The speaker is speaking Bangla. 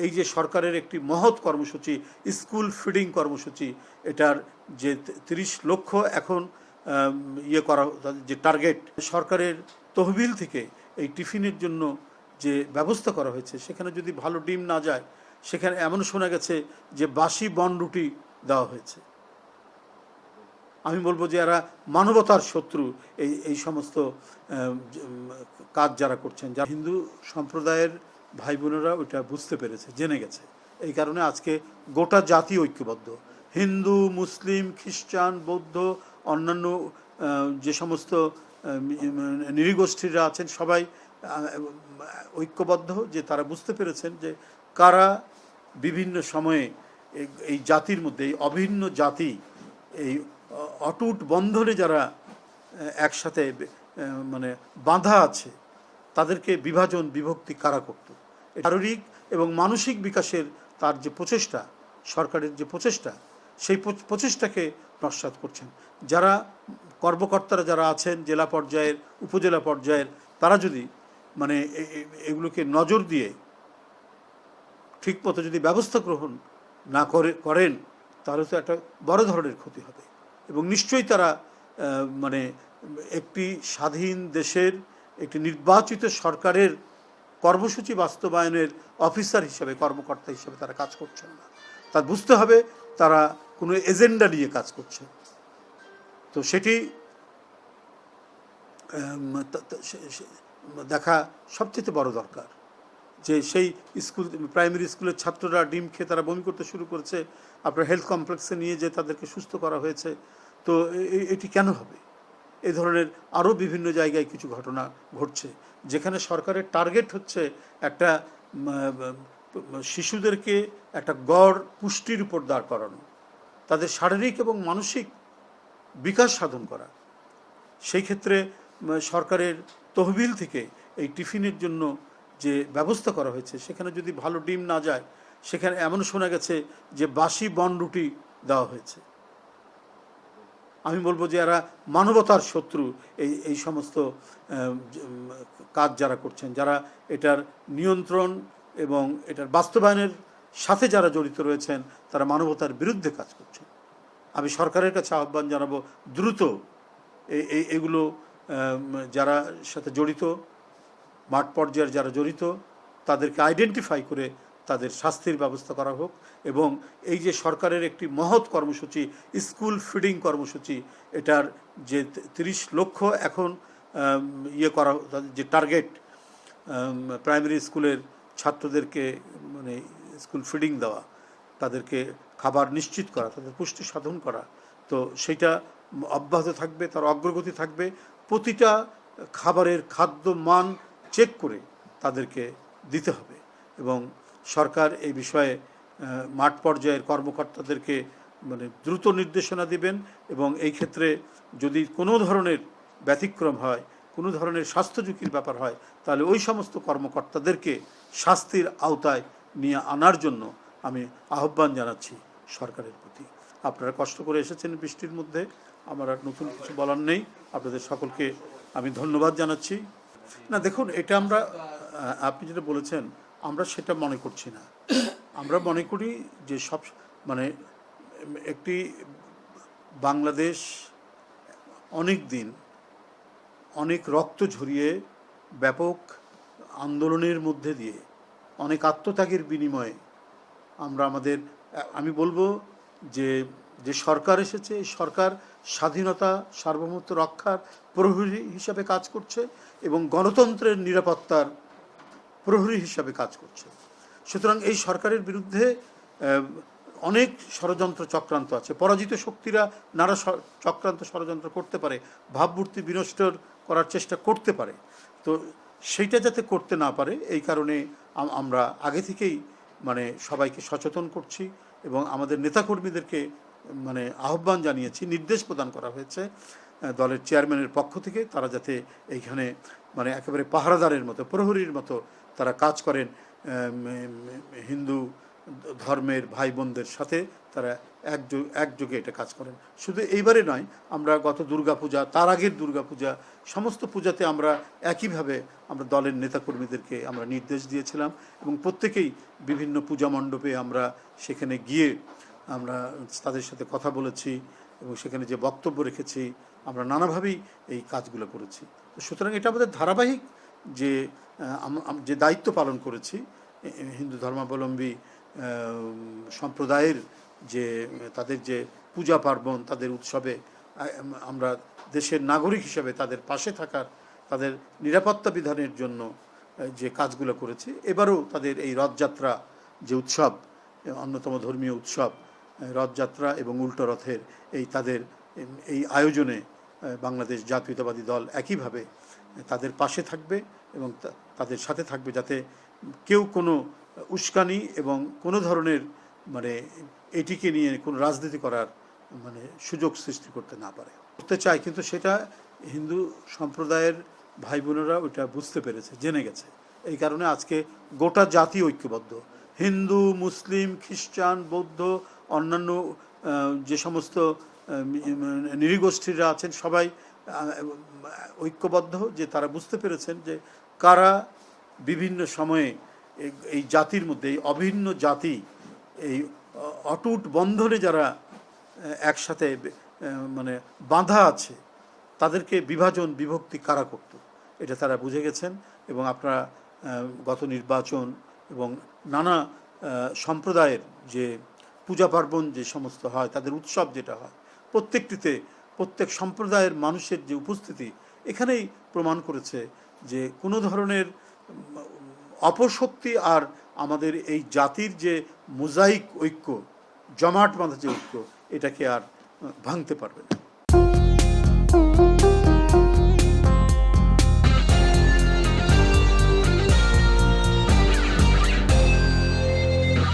এই যে সরকারের একটি মহৎ কর্মসূচি স্কুল ফিডিং কর্মসূচি, এটার যে 30 লক্ষ এখন করা যে টার্গেট, সরকারের তহবিল থেকে এই টিফিনের জন্য যে ব্যবস্থা করা হয়েছে, সেখানে যদি ভালো ডিম না যায়, সেখানে এমন শোনা গেছে যে বাসি বনরুটি দেওয়া হয়েছে। আমি বলবো যে এরা মানবতার শত্রু, এই সমস্ত কাজ যারা করছেন। যারা হিন্দু সম্প্রদায়ের ভাই বোনেরা ওইটা বুঝতে পেরেছে, জেনে গেছে, এই কারণে আজকে গোটা জাতি ঐক্যবদ্ধ। হিন্দু, মুসলিম, খ্রিস্টান, বৌদ্ধ, অন্যান্য যে সমস্ত নৃগোষ্ঠীরা আছেন, সবাই ঐক্যবদ্ধ, যে তারা বুঝতে পেরেছেন যে কারা বিভিন্ন সময়ে এই জাতির মধ্যে, এই অভিন্ন জাতি, এই অটুট বন্ধনে যারা একসাথে মানে বাঁধা আছে, তাদেরকে বিভাজন বিভক্তি কারা করত। শারীরিক এবং মানসিক বিকাশের তার যে প্রচেষ্টা, সরকারের যে প্রচেষ্টা, সেই প্রচেষ্টাকে নস্যাৎ করছেন। যারা কর্মকর্তারা যারা আছেন জেলা পর্যায়ের, উপজেলা পর্যায়ের, তারা যদি মানে এগুলোকে নজর দিয়ে ঠিকমতো যদি ব্যবস্থা গ্রহণ না করেন, তাহলে তো একটা বড় ধরনের ক্ষতি হবে। এবং নিশ্চয়ই তারা মানে একটি স্বাধীন দেশের একটি নির্বাচিত সরকারের কর্মসূচি বাস্তবায়নের অফিসার হিসেবে, কর্মকর্তা হিসেবে তারা কাজ করছেন না। তার বুঝতে হবে তারা কোনো এজেন্ডা নিয়ে কাজ করছে। তো সেটি দেখা সবচেয়ে বড় দরকার। যে সেই স্কুল, প্রাইমারি স্কুলের ছাত্ররা ডিম খেয়ে তারা বমি করতে শুরু করেছে, আপনার হেলথ কমপ্লেক্সে নিয়ে যে তাদেরকে সুস্থ করা হয়েছে। তো এটি কেন হবে? এই ধরনের আরও বিভিন্ন জায়গায় কিছু ঘটনা ঘটছে, যেখানে সরকারের টার্গেট হচ্ছে একটা শিশুদেরকে একটা গড় পুষ্টির উপর দাঁড় করানো, তাদের শারীরিক এবং মানসিক বিকাশ সাধন করা। সেই ক্ষেত্রে সরকারের তহবিল থেকে এই টিফিনের জন্য যে ব্যবস্থা করা হয়েছে, সেখানে যদি ভালো ডিম না যায়, সেখানে এমন শোনা গেছে যে বাসি বনরুটি দেওয়া হয়েছে। আমি বলবো যে এরা মানবতার শত্রু, এই সমস্ত কাজ যারা করছেন, যারা এটার নিয়ন্ত্রণ এবং এটার বাস্তবায়নের সাথে যারা জড়িত রয়েছেন, তারা মানবতার বিরুদ্ধে কাজ করছেন। আমি সরকারের কাছে আহ্বান জানাবো, দ্রুত এগুলো যারা সাথে জড়িত, মাঠ পর্যায়ের যারা জড়িত, তাদেরকে আইডেন্টিফাই করে তাদের শাস্তির ব্যবস্থা করা হোক। এবং এই যে সরকারের একটি মহৎ কর্মসূচি স্কুল ফিডিং কর্মসূচি, এটার যে 30 লক্ষ এখন করা যে টার্গেট, প্রাইমারি স্কুলের ছাত্রদেরকে মানে স্কুল ফিডিং দেওয়া, তাদেরকে খাবার নিশ্চিত করা, তাদের পুষ্টি সাধন করা, তো সেইটা অব্যাহত থাকবে, তার অগ্রগতি থাকবে। প্রতিটা খাবারের খাদ্য মান চেক করে তাদেরকে দিতে হবে। এবং সরকার এই বিষয়ে মাঠ পর্যায়ের কর্মকর্তাদেরকে মানে দ্রুত নির্দেশনা দিবেন। এবং এই ক্ষেত্রে যদি কোনো ধরনের ব্যতিক্রম হয়, কোনো ধরনের স্বাস্থ্য ঝুঁকির ব্যাপার হয়, তাহলে ওই সমস্ত কর্মকর্তাদেরকে শাস্তির আওতায় নিয়ে আনার জন্য আমি আহ্বান জানাচ্ছি সরকারের প্রতি। আপনারা কষ্ট করে এসেছেন বৃষ্টির মধ্যে, আমার আর নতুন কিছু বলার নেই। আপনাদের সকলকে আমি ধন্যবাদ জানাচ্ছি। না দেখুন, এটা আমরা, আপনি যেটা বলেছেন, আমরা সেটা মনে করছি না। আমরা মনে করি যে সব মানে একটি বাংলাদেশ অনেক দিন অনেক রক্ত ঝরিয়ে, ব্যাপক আন্দোলনের মধ্যে দিয়ে, অনেক আত্মত্যাগের বিনিময়ে আমরা আমাদের, আমি বলবো যে যে সরকার এসেছে, এই সরকার স্বাধীনতা সার্বভৌমত্ব রক্ষার প্রহরী হিসাবে কাজ করছে এবং গণতন্ত্রের নিরাপত্তার প্রহরী হিসাবে কাজ করছে। সুতরাং এই সরকারের বিরুদ্ধে অনেক ষড়যন্ত্র চক্রান্ত আছে। পরাজিত শক্তিরা নানা চক্রান্ত ষড়যন্ত্র করতে পারে, ভাবমূর্তি বিনষ্ট করার চেষ্টা করতে পারে। তো সেইটা যাতে করতে না পারে, এই কারণে আমরা আগে থেকেই মানে সবাইকে সচেতন করছি এবং আমাদের নেতাকর্মীদেরকে মানে আহ্বান জানিয়েছি, নির্দেশ প্রদান করা হয়েছে দলের চেয়ারম্যানের পক্ষ থেকে, তারা যাতে এইখানে মানে একেবারে পাহারাদারের মতো, প্রহরীর মতো তারা কাজ করেন। হিন্দু ধর্মের ভাই বোনদের সাথে তারা একযোগে এটা কাজ করেন। শুধু এইবারে নয়, আমরা গত দুর্গাপূজা, তার আগের দুর্গাপূজা, সমস্ত পূজাতে আমরা একইভাবে আমরা দলের নেতাকর্মীদেরকে আমরা নির্দেশ দিয়েছিলাম এবং প্রত্যেকেই বিভিন্ন পূজা মণ্ডপে আমরা সেখানে গিয়ে আমরা তাদের সাথে কথা বলেছি এবং সেখানে যে বক্তব্য রেখেছি আমরা নানাভাবেই এই কাজগুলো করেছি। সুতরাং এটা আমাদের ধারাবাহিক যে দায়িত্ব পালন করেছি হিন্দু ধর্মাবলম্বী সম্প্রদায়ের তাদের যে পূজা পার্বণ, তাদের উৎসবে আমরা দেশের নাগরিক হিসেবে তাদের পাশে থাকার, তাদের নিরাপত্তা বিধানের জন্য যে কাজগুলো করেছি। এবারও তাদের এই রথযাত্রা যে উৎসব, অন্যতম ধর্মীয় উৎসব রথযাত্রা এবং উল্টো রথের তাদের এই আয়োজনে বাংলাদেশ জাতীয়তাবাদী দল একইভাবে তাদের পাশে থাকবে এবং তাদের সাথে থাকবে, যাতে কেউ কোনো উস্কানি এবং কোনো ধরনের এটিকে নিয়ে কোনো রাজনীতি করার সুযোগ সৃষ্টি করতে না পারে। করতে চায়, কিন্তু সেটা হিন্দু সম্প্রদায়ের ভাই বোনেরা ওইটা বুঝতে পেরেছে, জেনে গেছে। এই কারণে আজকে গোটা জাতি ঐক্যবদ্ধ, হিন্দু, মুসলিম, খ্রিস্টান, বৌদ্ধ, অন্যান্য যে সমস্ত নৃগোষ্ঠীরা আছেন সবাই ঐক্যবদ্ধ, যে তারা বুঝতে পেরেছেন যে কারা বিভিন্ন সময়ে এই জাতির মধ্যে, এই অভিন্ন জাতি, এই অটুট বন্ধনে যারা একসাথে বাঁধা আছে, তাদেরকে বিভাজন বিভক্তি কারা করত, এটা তারা বুঝে গেছেন। এবং আপনারা গত নির্বাচন এবং নানা সম্প্রদায়ের যে পূজা পার্বণ যে সমস্ত হয়, তাদের উৎসব যেটা হয়, প্রত্যেকটিতে প্রত্যেক সম্প্রদায়ের মানুষের যে উপস্থিতি এখানেই প্রমাণ করেছে যে কোনো ধরনের অপশক্তি আর আমাদের এই জাতির যে মোজাইক ঐক্য, জমাট বাঁধা যে ঐক্য, এটাকে আর ভাঙতে পারবে না।